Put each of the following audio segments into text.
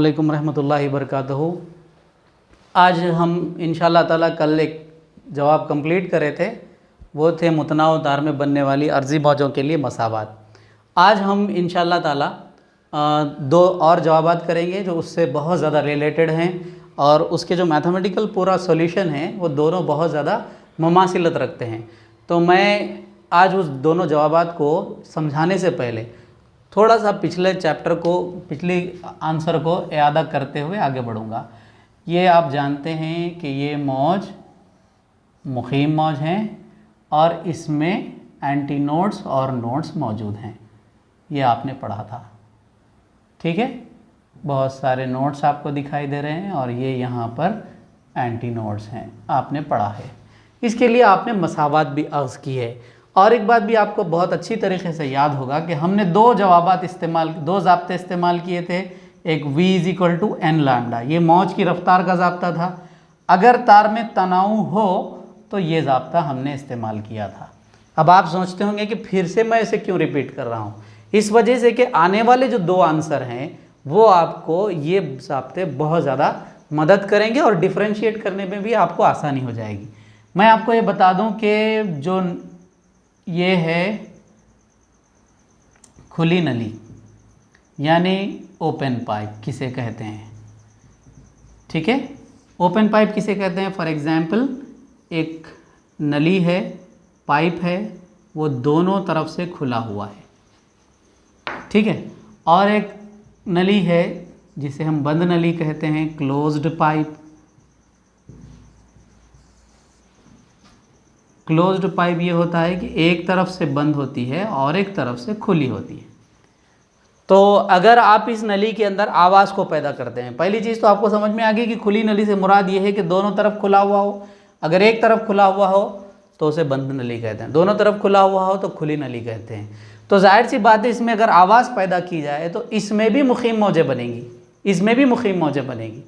अस्सलामुअलैकुम रहमतुल्लाहि वबरकातुहू। आज हम इंशाअल्लाह ताला कल एक जवाब कंप्लीट करे थे, वो थे मुतनाव तार में बनने वाली अर्जी मौजों के लिए मसावात। आज हम इंशाअल्लाह ताला दो और जवाबात करेंगे जो उससे बहुत ज़्यादा रिलेटेड हैं और उसके जो मैथमेटिकल पूरा सॉल्यूशन है वो दोनों बहुत ज़्यादा मुमासिलत रखते हैं। तो मैं आज उस दोनों जवाबात को समझाने से पहले थोड़ा सा पिछले चैप्टर को, पिछले आंसर को यादा करते हुए आगे बढ़ूँगा। ये आप जानते हैं कि ये मौज मुखीम मौज हैं और इसमें एंटी नोड्स और नोड्स मौजूद हैं, ये आपने पढ़ा था। ठीक है, बहुत सारे नोड्स आपको दिखाई दे रहे हैं और ये यहाँ पर एंटी नोड्स हैं, आपने पढ़ा है। इसके लिए आपने मसावात भी अर्ज़ की है। और एक बात भी आपको बहुत अच्छी तरीके से याद होगा कि हमने दो ज़ाब्ते इस्तेमाल किए थे। एक v = n लैम्डा, ये मौज की रफ्तार का ज़ाब्ता था। अगर तार में तनाव हो तो ये ज़ाब्ता हमने इस्तेमाल किया था। अब आप सोचते होंगे कि फिर से मैं इसे क्यों रिपीट कर रहा हूँ। इस वजह से कि आने वाले जो दो आंसर हैं वो आपको ये ज़ाब्ते बहुत ज़्यादा मदद करेंगे और डिफ्रेंशिएट करने में भी आपको आसानी हो जाएगी। मैं आपको ये बता दूं कि जो ये है खुली नली यानी ओपन पाइप किसे कहते हैं, ठीक है। ओपन पाइप किसे कहते हैं? फॉर एग्ज़ाम्पल एक नली है, पाइप है, वो दोनों तरफ से खुला हुआ है, ठीक है। और एक नली है जिसे हम बंद नली कहते हैं, क्लोज्ड पाइप। क्लोज्ड पाइप ये होता है कि एक तरफ से बंद होती है और एक तरफ से खुली होती है। तो अगर आप इस नली के अंदर आवाज़ को पैदा करते हैं, पहली चीज़ तो आपको समझ में आ गई कि खुली नली से मुराद ये है कि दोनों तरफ खुला हुआ हो। अगर एक तरफ खुला हुआ हो तो उसे बंद नली कहते हैं, दोनों तरफ खुला हुआ हो तो खुली नली कहते हैं। तो जाहिर सी बात है, इसमें अगर आवाज़ पैदा की जाए तो इसमें भी मुखीम मौजें बनेंगी, इसमें भी मुखीम मौजें बनेगी।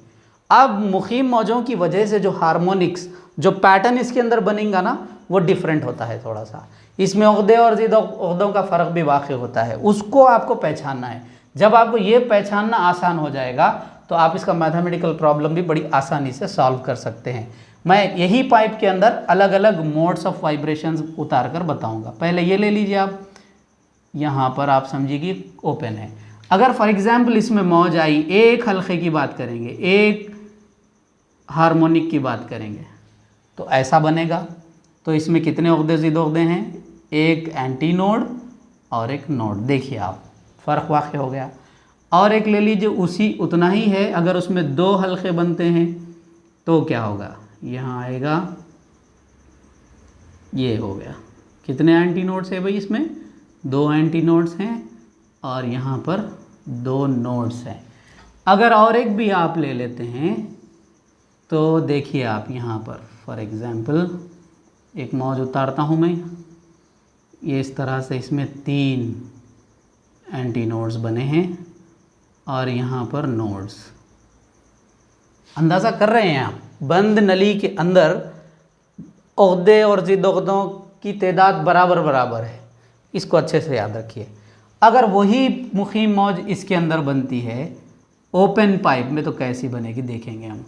अब मुखीम मौजों की वजह से जो हार्मोनिक्स, जो पैटर्न इसके अंदर बनेगा ना, वो डिफरेंट होता है थोड़ा सा। इसमें उक़दे और ज़िद उक़दों का फ़र्क भी वाक़ई होता है, उसको आपको पहचानना है। जब आपको ये पहचानना आसान हो जाएगा तो आप इसका मैथमेटिकल प्रॉब्लम भी बड़ी आसानी से सॉल्व कर सकते हैं। मैं यही पाइप के अंदर अलग अलग मोड्स ऑफ वाइब्रेशंस उतार कर बताऊँगा। पहले ये ले लीजिए आप, यहाँ पर आप समझिए कि ओपन है। अगर फॉर एग्ज़ाम्पल इसमें मौज आई, एक हल्के की बात करेंगे, एक हार्मोनिक की बात करेंगे तो ऐसा बनेगा। तो इसमें कितने उक़दे ज़िद उक़दे हैं? एक एंटी नोड और एक नोड। देखिए आप, फ़र्क वाक़ई हो गया। और एक ले लीजिए, उसी उतना ही है, अगर उसमें दो हल्के बनते हैं तो क्या होगा? यहाँ आएगा, ये हो गया। कितने एंटी नोड्स है भाई? इसमें दो एंटी नोड्स हैं और यहाँ पर दो नोड्स हैं। अगर और एक भी आप ले लेते हैं तो देखिए आप, यहाँ पर फॉर एग्ज़ाम्पल एक मौज उतारता हूँ मैं, ये इस तरह से, इसमें तीन एंटी नोड्स बने हैं और यहाँ पर नोड्स। अंदाज़ा कर रहे हैं आप, बंद नली के अंदर उक़दे और ज़िद उक़दों की तादाद बराबर बराबर है, इसको अच्छे से याद रखिए। अगर वही मुखीम मौज इसके अंदर बनती है ओपन पाइप में तो कैसी बनेगी देखेंगे हम।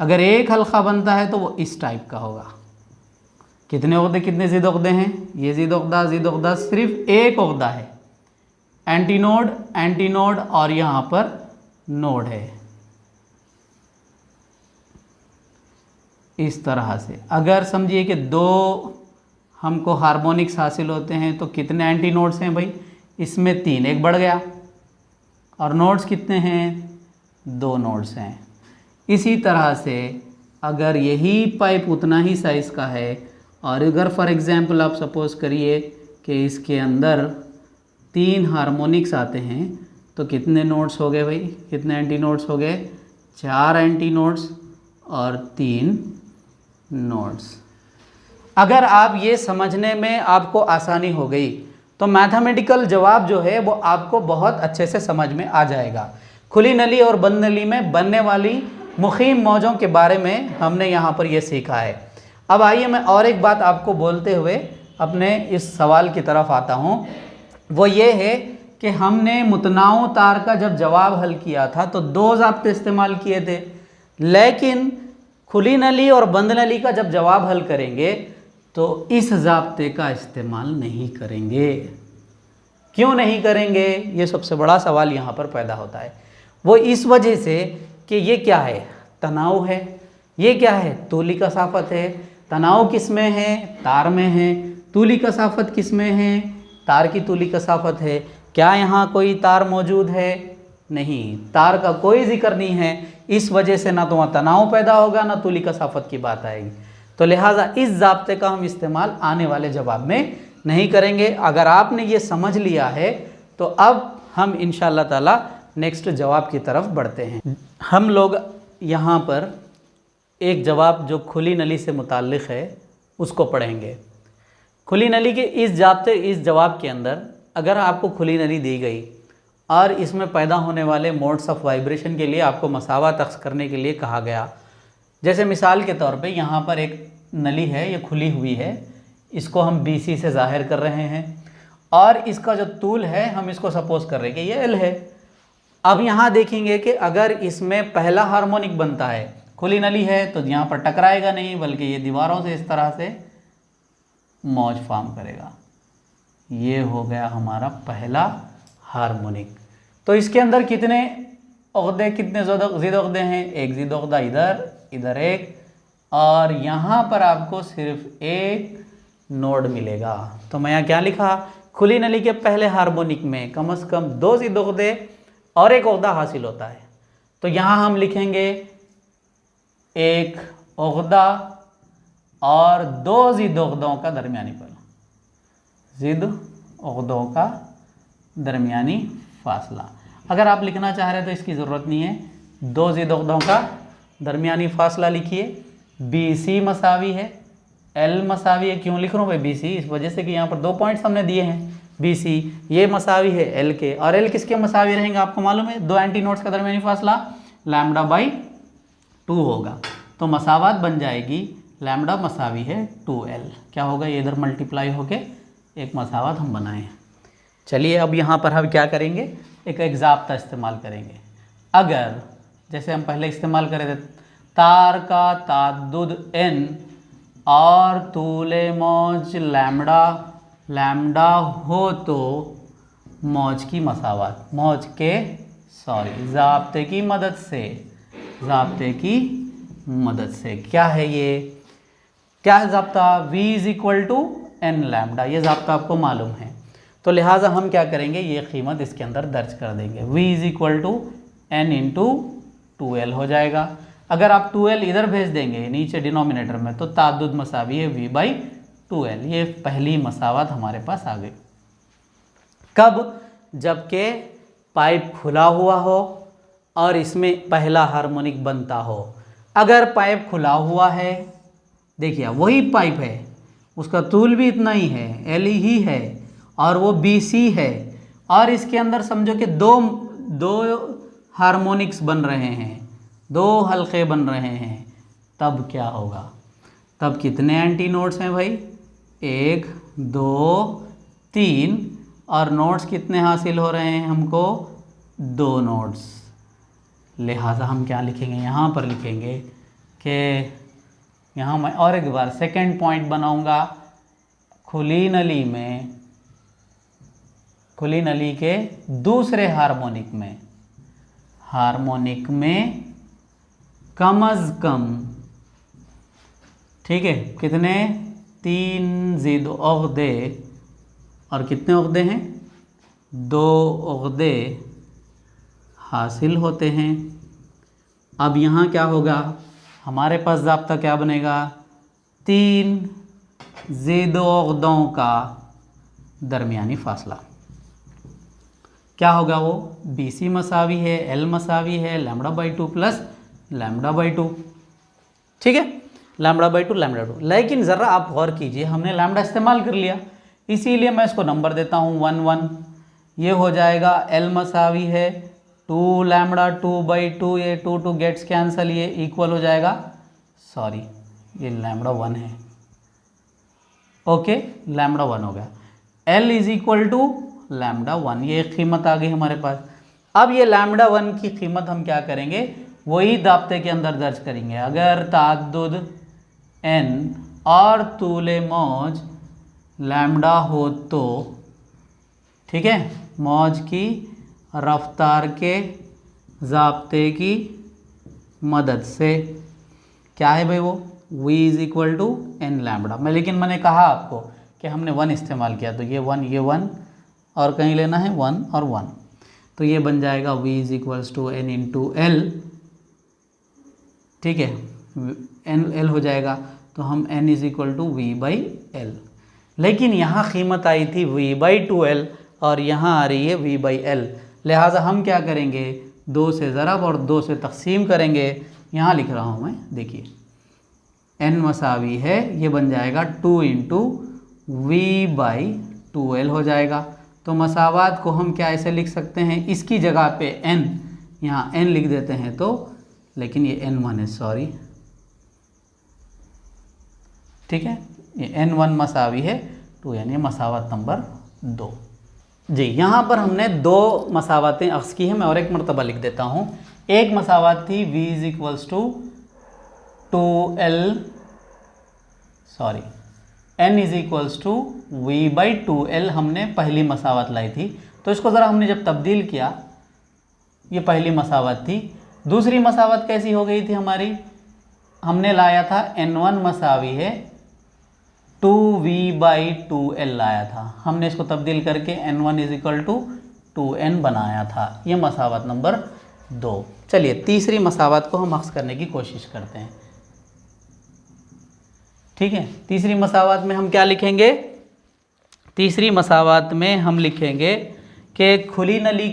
अगर एक हल्का बनता है तो वो इस टाइप का होगा। कितने उक़दे, कितने ज़िद उक़दे हैं? ये ज़िद उक़दा सिर्फ एक उक़दा है, एंटी नोड और यहाँ पर नोड है। इस तरह से अगर समझिए कि दो हमको हार्मोनिक्स हासिल होते हैं तो कितने एंटी नोड्स हैं भाई? इसमें तीन, एक बढ़ गया। और नोड्स कितने हैं? दो नोड्स हैं। इसी तरह से अगर यही पाइप उतना ही साइज़ का है और अगर फॉर एग्ज़ाम्पल आप सपोज़ करिए कि इसके अंदर तीन हार्मोनिक्स आते हैं तो कितने नोड्स हो गए भाई? कितने एंटी नोड्स हो गए? चार एंटी नोड्स और तीन नोड्स। अगर आप ये समझने में आपको आसानी हो गई तो मैथमेटिकल जवाब जो है वो आपको बहुत अच्छे से समझ में आ जाएगा। खुली नली और बंद नली में बनने वाली मुखीम मौजों के बारे में हमने यहाँ पर ये सीखा है। अब आइए मैं और एक बात आपको बोलते हुए अपने इस सवाल की तरफ आता हूँ। वो ये है कि हमने मुतनाओ तार का जब जवाब हल किया था तो 2 ज़ाब्ते इस्तेमाल किए थे, लेकिन खुली नली और बंद नली का जब जवाब हल करेंगे तो इस ज़ाब्ते का इस्तेमाल नहीं करेंगे। क्यों नहीं करेंगे? ये सबसे बड़ा सवाल यहाँ पर पैदा होता है। वो इस वजह से कि ये क्या है? तनाव है। ये क्या है? तूली कसाफत है। तनाव किस में है? तार में है। तूली कसाफत किस में है? तार की तूली कसाफत है। क्या यहाँ कोई तार मौजूद है? नहीं, तार का कोई जिक्र नहीं है। इस वजह से ना तो वहाँ तनाव पैदा होगा ना तूली कसाफत की बात आएगी। तो लिहाजा इस ज़ाब्ते का हम इस्तेमाल आने वाले जवाब में नहीं करेंगे। अगर आपने ये समझ लिया है तो अब हम इंशाअल्लाह ताला नेक्स्ट जवाब की तरफ बढ़ते हैं। हम लोग यहाँ पर एक जवाब जो खुली नली से मुताल्लिक़ है उसको पढ़ेंगे। खुली नली के इस जवाब के अंदर अगर आपको खुली नली दी गई और इसमें पैदा होने वाले मोड्स ऑफ वाइब्रेशन के लिए आपको मसावत अख्ज़ करने के लिए कहा गया, जैसे मिसाल के तौर पे यहाँ पर एक नली है, ये खुली हुई है, इसको हम BC से ज़ाहिर कर रहे हैं और इसका जो तूल है हम इसको सपोज़ कर रहे हैं कि ये L है। अब यहाँ देखेंगे कि अगर इसमें पहला हार्मोनिक बनता है, खुली नली है तो यहाँ पर टकराएगा नहीं बल्कि ये दीवारों से इस तरह से मौज फॉर्म करेगा। ये हो गया हमारा पहला हार्मोनिक। तो इसके अंदर कितने उक़दे, कितने ज़िद उक़दे हैं? एक ज़िद उक़दा इधर, इधर एक, और यहाँ पर आपको सिर्फ एक नोड मिलेगा। तो मैं यहाँ क्या लिखा? खुली नली के पहले हार्मोनिक में कम से कम 2 ज़िद उक़दे और एक उक़दा हासिल होता है। तो यहाँ हम लिखेंगे एक उक़दा और 2 ज़िद उक़दों का दरमियानी फासला, ज़िद उक़दों का दरमियानी फासला। अगर आप लिखना चाह रहे हैं तो इसकी ज़रूरत नहीं है, 2 ज़िद उक़दों का दरमियानी फासला लिखिए। BC मसावी है, L मसावी है। क्यों लिख रहा हूँ भाई BC? इस वजह से कि यहाँ पर 2 पॉइंट्स हमने दिए हैं। BC ये मसावी है L के, और L किसके मसावी रहेंगे आपको मालूम है? 2 एंटी नोड्स का दरमियानी फासला λ/2 होगा। तो मसावत बन जाएगी लैम्बडा मसावी है 2L। क्या होगा? ये इधर मल्टीप्लाई होके एक मसावत हम बनाए हैं। चलिए अब यहाँ पर हम क्या करेंगे? एक ज़ाब्ता इस्तेमाल करेंगे। अगर जैसे हम पहले इस्तेमाल करे थे, तार का ताद्दुद N और तूले मौज लैम्बडा हो तो मौज की मसावत, ज़ाब्ते की मदद से क्या है ये? क्या है ज़ाब्ता? V = N lambda. ये ज़ाब्ता आपको मालूम है। तो लिहाजा हम क्या करेंगे? ये कीमत इसके अंदर दर्ज कर देंगे। V = N × 2L हो जाएगा। अगर आप 2L इधर भेज देंगे नीचे डिनोमिनेटर में तो ताद्दुद मसावी है V/2L। ये पहली मसावत हमारे पास आ गई। कब? जबकि पाइप खुला हुआ हो और इसमें पहला हार्मोनिक बनता हो। अगर पाइप खुला हुआ है, देखिए वही पाइप है, उसका तूल भी इतना ही है, L ही है, और वो BC है, और इसके अंदर समझो कि दो हार्मोनिक्स बन रहे हैं, 2 हल्के बन रहे हैं, तब क्या होगा? तब कितने एंटी नोड्स हैं भाई? 1 2 3, और नोड्स कितने हासिल हो रहे हैं हमको? 2 नोड्स। लिहाजा हम क्या लिखेंगे? यहाँ पर लिखेंगे कि यहाँ मैं और एक बार सेकंड पॉइंट बनाऊंगा। खुली नली के दूसरे हार्मोनिक में कम अज़ कम, ठीक है, कितने? 3 ज़िद उक़दे, और कितने उक़दे हैं? 2 उक़दे हासिल होते हैं। अब यहाँ क्या होगा? हमारे पास ज़ाब्ता क्या बनेगा? 3 ज़िद उक़दों का दरमियानी फासला। क्या होगा वो? BC मसावी है, L मसावी है λ/2 प्लस λ/2। ठीक है, λ/2। लेकिन ज़रा आप गौर कीजिए, हमने लैम्बडा इस्तेमाल कर लिया, इसीलिए मैं इसको नंबर देता हूँ 1 1। ये हो जाएगा L मसावी है 2 λ/2/2। ये 2 गेट्स कैंसल, ये इक्वल हो जाएगा, सॉरी ये λ1 है, ओके, λ1 हो गया। L = लैम्डा 1, ये एक कीमत आ गई हमारे पास। अब ये लैम्डा 1 की कीमत हम क्या करेंगे, वही दाब्ते के अंदर दर्ज करेंगे। अगर ताद्दुद n और तूले मौज लैम्डा हो तो, ठीक है, मौज की रफ्तार के ज़ाब्ते की मदद से, क्या है भाई वो, v is equal to N lambda. लेकिन मैंने कहा आपको कि हमने 1 इस्तेमाल किया, तो ये 1 और कहीं लेना है 1 और 1, तो ये बन जाएगा v is equals to N into L, ठीक है, एन एल हो जाएगा, तो हम n is equal to V by L. लेकिन यहाँ कीमत आई थी v बाई 2l और यहाँ आ रही है v बाई एल, लिहाजा हम क्या करेंगे, 2 से ज़रब और 2 से तकसीम करेंगे। यहाँ लिख रहा हूँ मैं, देखिए n मसावी है, ये बन जाएगा 2 इंटू वी बाई 2l हो जाएगा। तो मसावात को हम क्या ऐसे लिख सकते हैं, इसकी जगह पे n, यहाँ n लिख देते हैं तो, लेकिन ये n1 है, सॉरी, ठीक है, ये n1 मसावी है 2n, ये मसावत नंबर 2। जी, यहाँ पर हमने 2 मसावतें अक्स की है, मैं और एक मरतबा लिख देता हूँ। एक मसावत थी v is equals to 2l, sorry, n is equals to V by 2l, हमने पहली मसावत लाई थी। तो इसको ज़रा हमने जब तब्दील किया, ये पहली मसावत थी। दूसरी मसावत कैसी हो गई थी हमारी, हमने लाया था n1 मसावी है 2v बाई 2l लाया था, हमने इसको तब्दील करके n1 is equal to 2n बनाया था। ये मसावत नंबर 2। चलिए तीसरी मसावत को हम अक्स करने की कोशिश करते हैं, ठीक है। तीसरी मसावत में हम क्या लिखेंगे, तीसरी मसावत में हम लिखेंगे कि खुली नली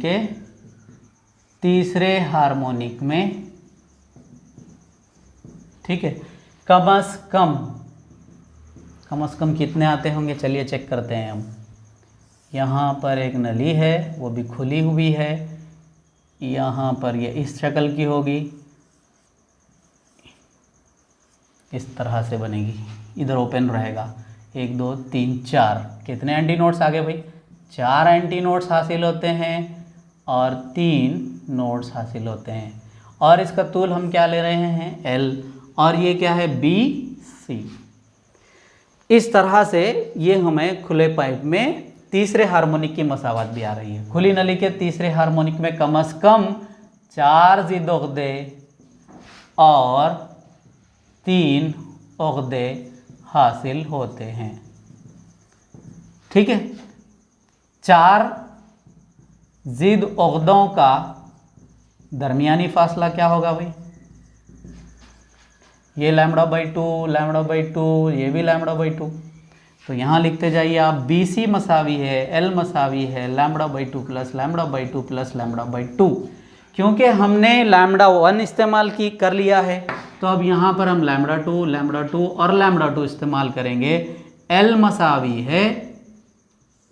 के तीसरे हार्मोनिक में, ठीक है, कम से कम कितने आते होंगे, चलिए चेक करते हैं हम। यहाँ पर एक नली है, वो भी खुली हुई है, यहाँ पर ये इस शक्ल की होगी, इस तरह से बनेगी, इधर ओपन रहेगा, 1 2 3 4, कितने एंटी नोड्स आ गए भाई, 4 एंटी नोड्स हासिल होते हैं और 3 नोड्स हासिल होते हैं। और इसका तूल हम क्या ले रहे हैं, L, और ये क्या है, BC। इस तरह से ये हमें खुले पाइप में तीसरे हार्मोनिक की मसावत भी आ रही है। खुली नली के तीसरे हार्मोनिक में कम से कम 4 ज़िद उक़्दे और 3 उक़्दे हासिल होते हैं, ठीक है। 4 ज़िद उक़्दों का दरमियानी फासला क्या होगा भाई, ये लैम्डा बाई 2, ये भी लैम्डा बाई 2। तो यहाँ लिखते जाइए आप, BC मसावी है, L मसावी है lambda by 2 plus lambda by 2 plus lambda by 2। क्योंकि हमने लैम्डा 1 इस्तेमाल कर लिया है, तो अब यहाँ पर हम लैम्डा 2 और लैम्डा 2 इस्तेमाल करेंगे। L मसावी है,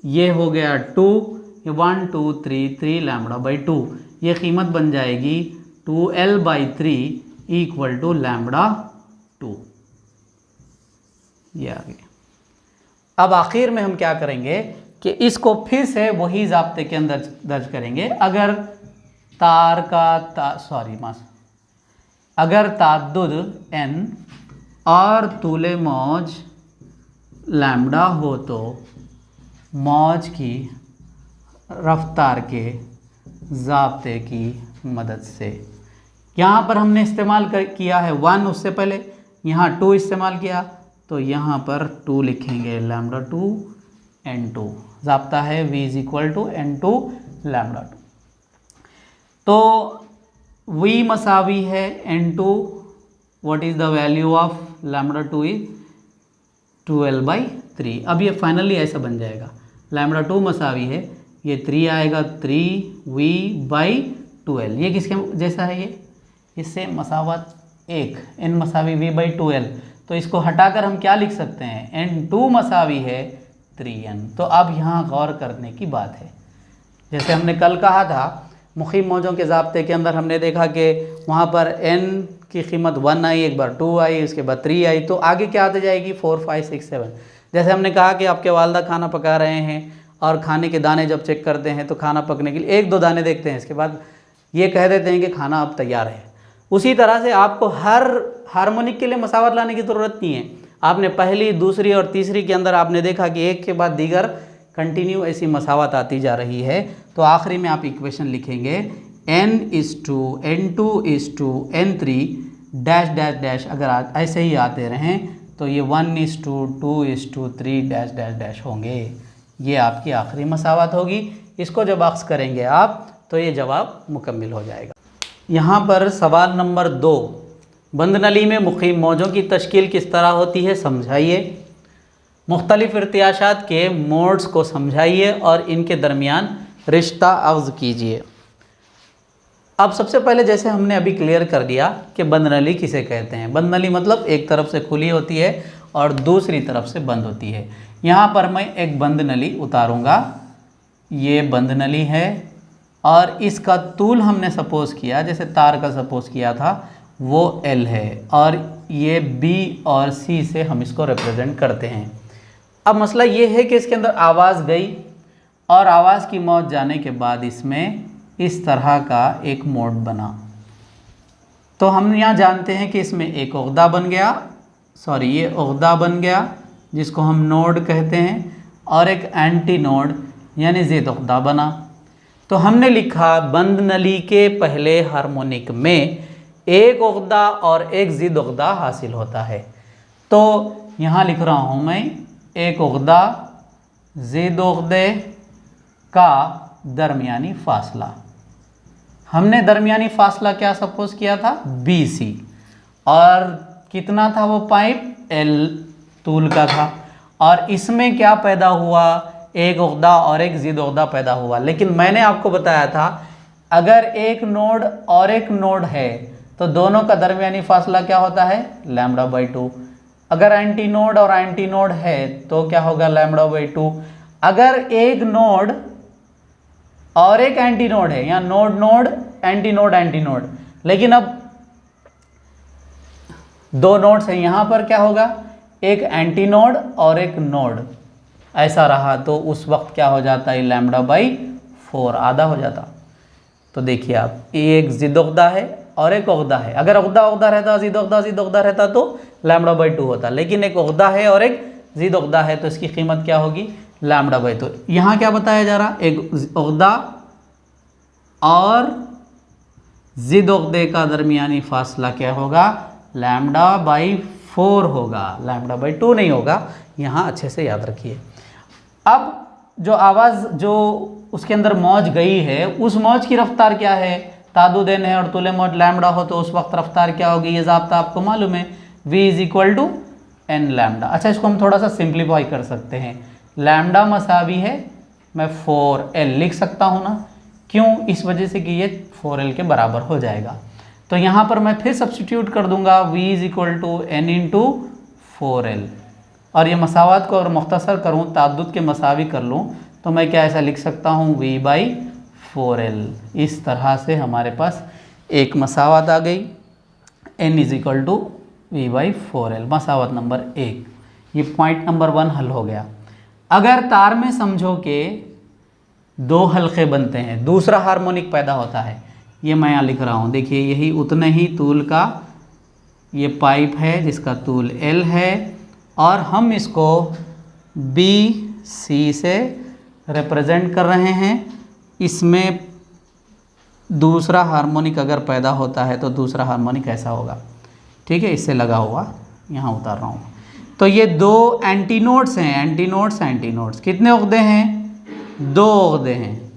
ये हो गया 2, ये 1 2 3 लैम्डा बाई 2, ये कीमत बन जाएगी 2L by 3 equal to lambda 2, ये आ गया। अब आखिर में हम क्या करेंगे कि इसको फिर से वही ज़ाब्ते के अंदर दर्ज करेंगे। अगर अगर ताद्दुद n और तूले मौज लैम्डा हो तो मौज की रफ्तार के ज़ाब्ते की मदद से, यहाँ पर हमने इस्तेमाल किया है 1, उससे पहले यहाँ 2 इस्तेमाल किया, तो यहाँ पर 2 लिखेंगे, लैम्डा 2 n2, ज़ाब्ता है v is equal to n2 lambda 2। तो v मसावी है n2, what is the value of lambda 2 is 2L by 3। अब ये फाइनली ऐसा बन जाएगा, लैम्डा 2 मसावी है, ये 3 आएगा, 3v बाई 2L। ये किसके जैसा है, ये इससे मसावत 1, n मसावी v बाई 2L। तो इसको हटाकर हम क्या लिख सकते हैं, n2 मसावी है 3n। तो अब यहाँ गौर करने की बात है, जैसे हमने कल कहा था मुखीम मौजों के ज़ाब्ते के अंदर हमने देखा कि वहाँ पर n की कीमत 1 आई, एक बार 2 आई, उसके बाद 3 आई, तो आगे क्या आती जाएगी 4 5 6 7। जैसे हमने कहा कि आपके वालदा खाना पका रहे हैं और खाने के दाने जब चेक करते हैं तो खाना पकने के लिए 1-2 दाने देखते हैं, इसके बाद ये कह देते हैं कि खाना अब तैयार है। उसी तरह से आपको हर हार्मोनिक के लिए मसावत लाने की ज़रूरत नहीं है। आपने पहली, दूसरी और तीसरी के अंदर आपने देखा कि एक के बाद दीगर कंटिन्यू ऐसी मसावत आती जा रही है, तो आखिरी में आप इक्वेशन लिखेंगे n/n2/n3 डैश डैश डैश। अगर ऐसे ही आते रहें तो ये 1/2/3 डैश डैश डैश होंगे। ये आपकी आखिरी मसावत होगी। इसको जब अक्स करेंगे आप तो ये जवाब मुकम्मिल हो जाएगा। यहाँ पर सवाल नंबर 2, बंद नली में मुक़ीम मौजों की तश्कील किस तरह होती है समझाइए। मुख्तलिफ़ इर्तियाशात के मोड्स को समझाइए और इनके दरमियान रिश्ता अवज़ कीजिए। अब सबसे पहले जैसे हमने अभी क्लियर कर दिया कि बंद नली किसे कहते हैं। बंद नली मतलब एक तरफ से खुली होती है और दूसरी तरफ से बंद होती है। यहाँ पर मैं एक बंद नली उतारूँगा, ये बंद नली है और इसका तूल हमने सपोज़ किया, जैसे तार का सपोज़ किया था, वो L है और ये B और C से हम इसको रिप्रेजेंट करते हैं। अब मसला ये है कि इसके अंदर आवाज़ गई और आवाज़ की मौत जाने के बाद इसमें इस तरह का एक मोड बना। तो हम यहाँ जानते हैं कि इसमें एक उक़्दा बन गया, ये उक़्दा बन गया जिसको हम नोड कहते हैं, और एक एंटी नोड यानी ज़िद उक़्दा बना। तो हमने लिखा बंद नली के पहले हार्मोनिक में एक उक़्दा और एक ज़िद उक़्दा हासिल होता है। तो यहाँ लिख रहा हूँ मैं एक उक़्दा ज़िद उक़्दे का दरमियानी फ़ासला। हमने दरमियानी फ़ासला क्या सपोज़ किया था, BC, और कितना था वो पाइप, L तूल का था। और इसमें क्या पैदा हुआ, एक उक़्दा और एक ज़िद उक़्दा पैदा हुआ। लेकिन मैंने आपको बताया था अगर एक नोड और एक नोड है तो दोनों का दरमियानी फ़ासला क्या होता है, λ/2। अगर एंटी नोड और एंटी नोड है तो क्या होगा, λ/2। अगर एक नोड और एक एंटी नोड है, या node node anti node anti node, लेकिन अब दो नोड्स हैं, यहाँ पर क्या होगा, एक एंटी नोड और एक नोड, ऐसा रहा तो उस वक्त क्या हो जाता है, λ/4 आधा हो जाता। तो देखिए आप, ये एक ज़िद उक़्दा है और एक उक़्दा है। अगर उक़्दा रहता, ज़िद उक़्दा रहता तो λ/2 होता, लेकिन एक उक़्दा है और एक ज़िद उक़्दा है तो इसकी कीमत क्या होगी, λ/2। यहाँ क्या बताया जा रहा, एक उक़्दा और ज़िद उक़्दे का दरमियानी फ़ासला क्या होगा, λ/4 होगा, λ/2 नहीं होगा। यहाँ अच्छे से याद रखिए। अब जो आवाज़ जो उसके अंदर मौज गई है, उस मौज की रफ्तार क्या है, तादुदैन है और तुले मौज लैम्डा हो तो उस वक्त रफ्तार क्या होगी, ये ज़ाब्ता आपको मालूम है, V = n लैम्डा। अच्छा, इसको हम थोड़ा सा सिंप्लीफाई कर सकते हैं। लैम्डा मसावी है, मैं 4L लिख सकता हूँ ना, क्यों, इस वजह से कि ये 4L के बराबर हो जाएगा। तो यहाँ पर मैं फिर सब्स्टिट्यूट कर दूंगा, V = n × 4L, और ये मसावत को अगर मुख्तसर करूँ, ताद्दुद के मसावी कर लूँ, तो मैं क्या ऐसा लिख सकता हूँ, V/4L। इस तरह से हमारे पास एक मसावत आ गई, n = V/4L, मसावत नंबर 1। ये पॉइंट नंबर 1 हल हो गया। अगर तार में समझो कि 2 हल्के बनते हैं, दूसरा हार्मोनिक पैदा होता है, ये मैं यहाँ लिख रहा हूँ, देखिए यही उतने ही तूल का ये पाइप है जिसका तूल L है, और हम इसको BC से रिप्रेजेंट कर रहे हैं। इसमें दूसरा हार्मोनिक अगर पैदा होता है तो दूसरा हार्मोनिक ऐसा होगा, ठीक है, इससे लगा हुआ यहाँ उतार रहा हूँ। तो ये 2 एंटीनोड्स हैं, एंटीनोड्स कितने उक़्दे हैं, 2 उक़्दे हैं,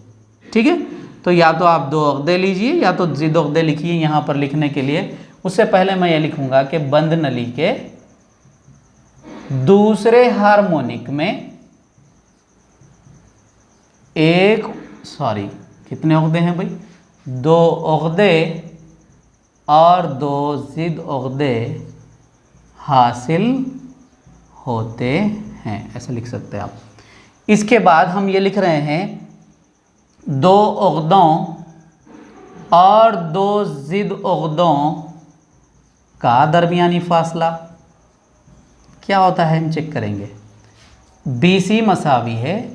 ठीक है। तो या तो आप 2 उक़्दे लीजिए या तो ज़िद उक़्दे लिखिए यहाँ पर लिखने के लिए। उससे पहले मैं ये लिखूँगा कि बंद नली के दूसरे हार्मोनिक में कितने उक़्दे हैं भाई, 2 उक़्दे और 2 ज़िद उक़्दे हासिल होते हैं, ऐसा लिख सकते हैं आप। इसके बाद हम ये लिख रहे हैं 2 उक़्दों और 2 ज़िद उक़्दों का दरमियानी फ़ासला क्या होता है, हम चेक करेंगे। BC मसावी है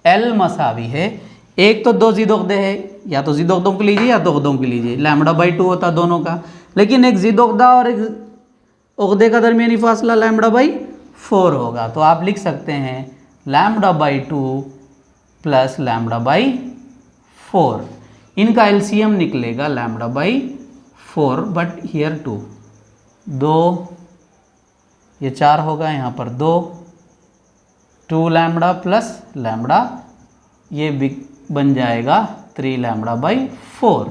L मसावी है, एक तो 2 ज़िदोगदे है, या तो ज़िदोगदों को लीजिए या तो उगदों को लीजिए, λ/2 होता दोनों का, लेकिन एक ज़िदोगदा और एक उगदे का दरमियानी फासला λ/4 होगा। तो आप लिख सकते हैं λ/2 प्लस λ/4, इनका एलसीएम निकलेगा λ/4 बट हियर 2, 2 ये 4 होगा, यहाँ पर 2 लैम्बडा प्लस लैम्बडा, ये बन जाएगा 3 λ/4।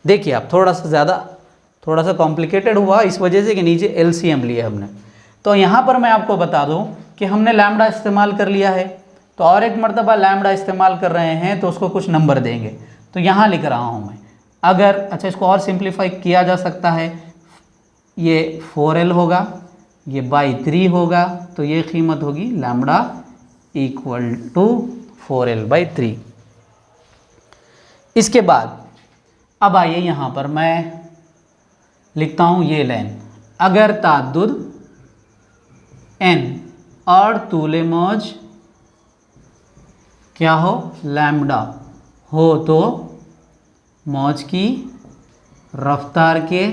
देखिए आप थोड़ा सा कॉम्प्लिकेटेड हुआ इस वजह से कि नीचे एलसीएम लिया हमने। तो यहाँ पर मैं आपको बता दूँ कि हमने लैम्बडा इस्तेमाल कर लिया है, तो और एक मरतबा लैम्बडा इस्तेमाल कर रहे हैं तो उसको कुछ नंबर देंगे। तो यहाँ लिख रहा हूँ मैं, अगर अच्छा इसको और सिंप्लीफाई किया जा सकता है, ये 4L होगा, ये /3 होगा, तो ये कीमत होगी लैम्बडा इक्वल टू 4L/3। इसके बाद अब आइए यहाँ पर मैं लिखता हूँ ये लाइन, अगर ताद्दुद n और तूले मौज क्या हो लैम्बडा हो तो मौज की रफ्तार के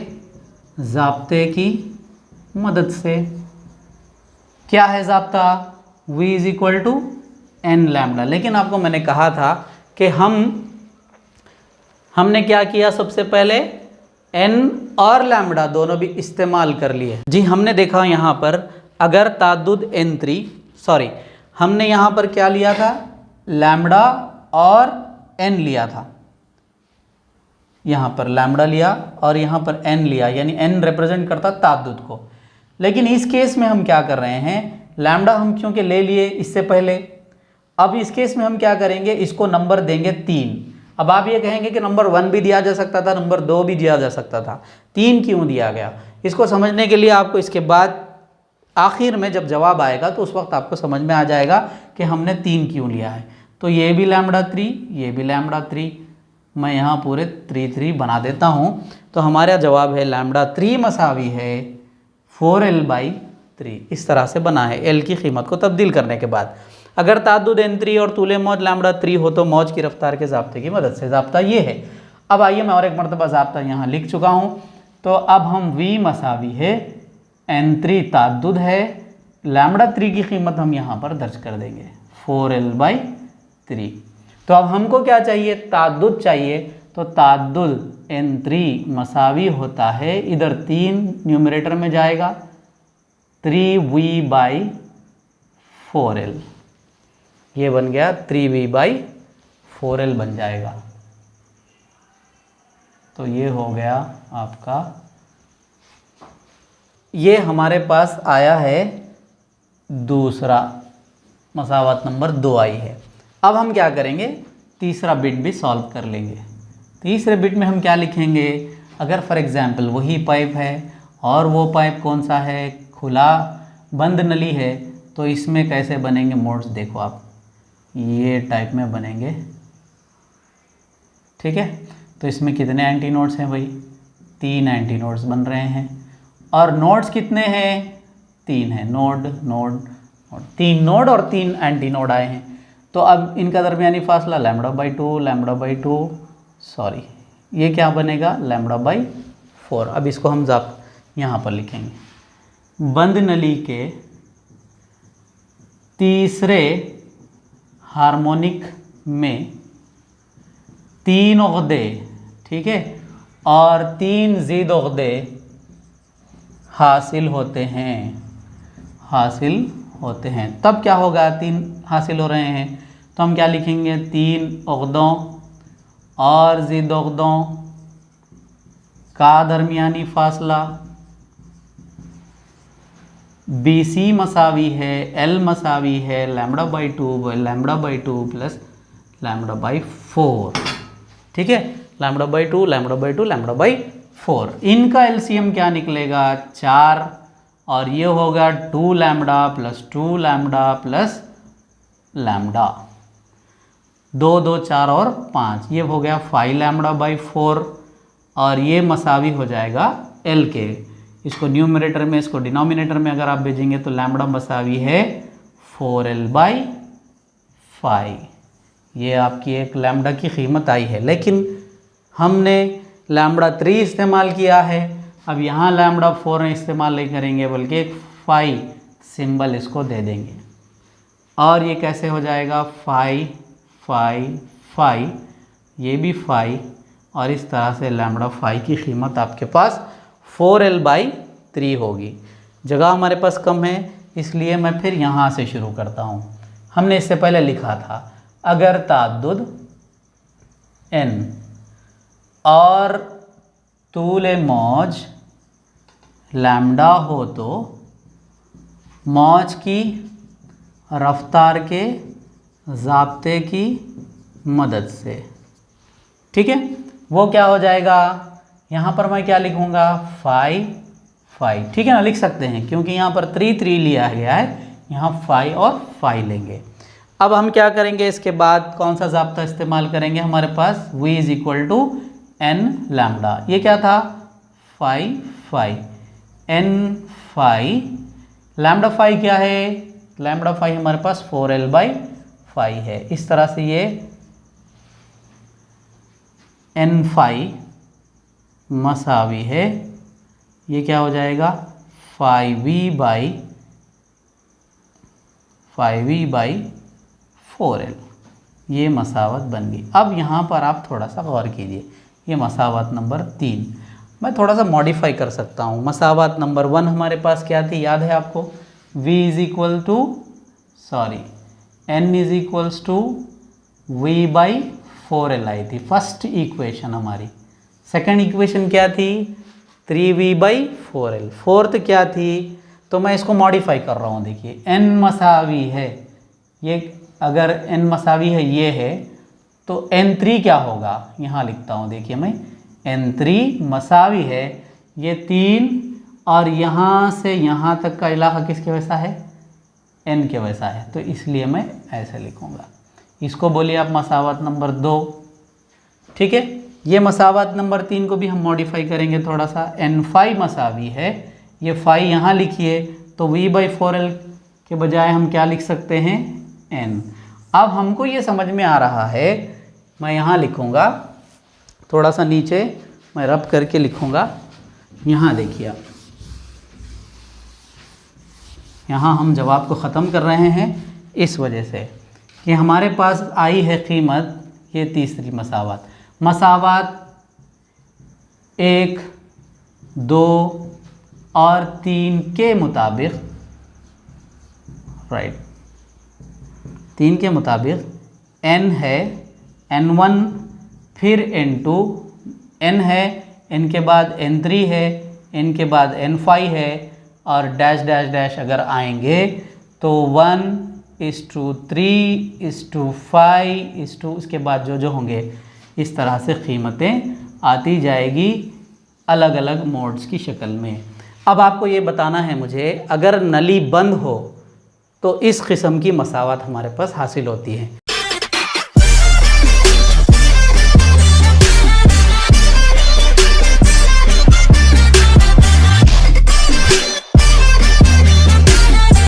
ज़ाब्ते की मदद से, क्या है ज़ाब्ता, v = n लैम्बडा। लेकिन आपको मैंने कहा था कि हमने क्या किया, सबसे पहले n और लैम्बडा दोनों भी इस्तेमाल कर लिए। जी हमने देखा यहाँ पर अगर ताद्दुद हमने यहाँ पर क्या लिया था, लैम्बडा और n लिया था, यहाँ पर लैम्बडा लिया और यहाँ पर n लिया, यानी n रिप्रेजेंट करता ताद्दुद को। लेकिन इस केस में हम क्या कर रहे हैं, लैम्बडा हम क्योंकि ले लिए इससे पहले, अब इस केस में हम क्या करेंगे, इसको नंबर देंगे 3। अब आप ये कहेंगे कि नंबर 1 भी दिया जा सकता था, नंबर 2 भी दिया जा सकता था, 3 क्यों दिया गया। इसको समझने के लिए आपको इसके बाद आखिर में जब जवाब आएगा तो उस वक्त आपको समझ में आ जाएगा कि हमने 3 क्यों लिया है। तो ये भी λ3, ये भी λ3, मैं यहाँ पूरे 3 बना देता हूँ। तो हमारा जवाब है λ3 मसावी है 4L/3। इस तरह से बना है L की कीमत को तब्दील करने के बाद। अगर ताद्दुद n3 और तूले मौज λ3 हो तो मौज की रफ्तार के ज़ाब्ते की मदद से, ज़ाब्ता ये है। अब आइए मैं और एक मरतबा ज़ाब्ता यहाँ लिख चुका हूँ। तो अब हम v मसावी है n3 ताद्दुद है, λ3 की कीमत हम यहाँ पर दर्ज कर देंगे 4L/3। तो अब हमको क्या चाहिए, ताद्दुद चाहिए। तो ताद्दुद n3 मसावी होता है, इधर 3 न्यूमरेटर में जाएगा, 3v/4L, ये बन गया 3v/4L बन जाएगा। तो ये हो गया आपका, ये हमारे पास आया है दूसरा, मसावत नंबर 2 आई है। अब हम क्या करेंगे, तीसरा बिट भी सॉल्व कर लेंगे। तीसरे बिट में हम क्या लिखेंगे, अगर फॉर एग्जांपल वही पाइप है और वो पाइप कौन सा है, खुला बंद नली है, तो इसमें कैसे बनेंगे मोड्स, देखो आप ये टाइप में बनेंगे, ठीक है। तो इसमें कितने एंटी नोड्स हैं भाई, 3 एंटी नोड्स बन रहे हैं, और नोड्स कितने हैं, 3 हैं, नोड 3 नोड और 3 एंटी नोड आए हैं। तो अब इनका दरमियानी फासला λ/2 सॉरी ये क्या बनेगा λ/4। अब इसको हम यहाँ पर लिखेंगे, बंद नली के तीसरे हार्मोनिक में 3 उगदे, ठीक है, और 3 ज़ीद उगदे हासिल होते हैं। तब क्या होगा, 3 हासिल हो रहे हैं तो हम क्या लिखेंगे, 3 उगदों और ज़ीद उगदों का दरमियानी फासला BC मसावी है L मसावी है λ/2 प्लस λ/4, ठीक है, λ/2 λ/4। इनका एलसीएम क्या निकलेगा, 4, और ये होगा 2λ प्लस 2λ प्लस λ, 2 2 4 और 5, ये हो गया 5λ/4, और ये मसावी हो जाएगा L के। इसको न्यूमरेटर में, इसको डिनोमिनेटर में अगर आप भेजेंगे तो लैम्बडा मसावी है 4l/5। ये आपकी एक लैम्ब्डा की कीमत आई है, लेकिन हमने लैम्ब्डा 3 इस्तेमाल किया है। अब यहाँ लैम्ब्डा 4 इस्तेमाल नहीं करेंगे, बल्कि एक 5 सिंबल इसको दे देंगे, और ये कैसे हो जाएगा 5 5 5, ये भी 5, और इस तरह से लैम्ब्डा 5 की कीमत आपके पास 4l/3 होगी। जगह हमारे पास कम है, इसलिए मैं फिर यहाँ से शुरू करता हूँ। हमने इससे पहले लिखा था अगर ताद्दुद n और तूल मौज लैम्ब्डा हो तो मौज की रफ्तार के ज़ाब्ते की मदद से, ठीक है, वो क्या हो जाएगा, यहाँ पर मैं क्या लिखूँगा 5 5, ठीक है ना, लिख सकते हैं क्योंकि यहाँ पर 3 3 लिया गया है, यहाँ 5 और 5 लेंगे। अब हम क्या करेंगे, इसके बाद कौन सा ज़ाब्ता इस्तेमाल करेंगे, हमारे पास v = n लैम्ब्डा, ये क्या था 5 5 n 5, लैम्ब्डा 5 क्या है, लैम्ब्डा 5 हमारे पास 4l/5 है। इस तरह से ये n5 मसावी है, ये क्या हो जाएगा 5v/4l, ये मसावत बन गई। अब यहाँ पर आप थोड़ा सा गौर कीजिए, ये मसावत नंबर 3 मैं थोड़ा सा मॉडिफाई कर सकता हूँ। मसावत नंबर 1 हमारे पास क्या थी, याद है आपको, n v/4l आई थी फर्स्ट इक्वेशन हमारी। सेकंड इक्वेशन क्या थी 3v/4l। फोर्थ क्या थी, तो मैं इसको मॉडिफाई कर रहा हूँ। देखिए n मसावी है, ये अगर n मसावी है ये है, तो n3 क्या होगा, यहाँ लिखता हूँ, देखिए मैं n3 मसावी है ये 3, और यहाँ से यहाँ तक का इलाका किसके वैसा है, n के वैसा है, तो इसलिए मैं ऐसे लिखूँगा। इसको बोलिए आप मसावत नंबर 2, ठीक है। ये मसावत नंबर 3 को भी हम मॉडिफाई करेंगे थोड़ा सा, n5 मसावी है, ये 5 यहाँ लिखिए, तो v/4l के बजाय हम क्या लिख सकते हैं n। अब हमको ये समझ में आ रहा है, मैं यहाँ लिखूँगा थोड़ा सा नीचे, मैं रब करके लिखूँगा। यहाँ देखिए आप, यहाँ हम जवाब को ख़त्म कर रहे हैं इस वजह से कि हमारे पास आई है कीमत, ये तीसरी मसावत, मसावत 1 2 और 3 के मुताबिक, राइट, 3 के मुताबिक n है n1 फिर n2, n है n के बाद n3 है, n के बाद n5 है, और डैश डैश डैश अगर आएंगे तो 1:3:5 उसके बाद जो जो होंगे इस तरह से कीमतें आती जाएगी अलग अलग मोड्स की शक्ल में। अब आपको ये बताना है मुझे, अगर नली बंद हो तो इस किस्म की मसावत हमारे पास हासिल होती है।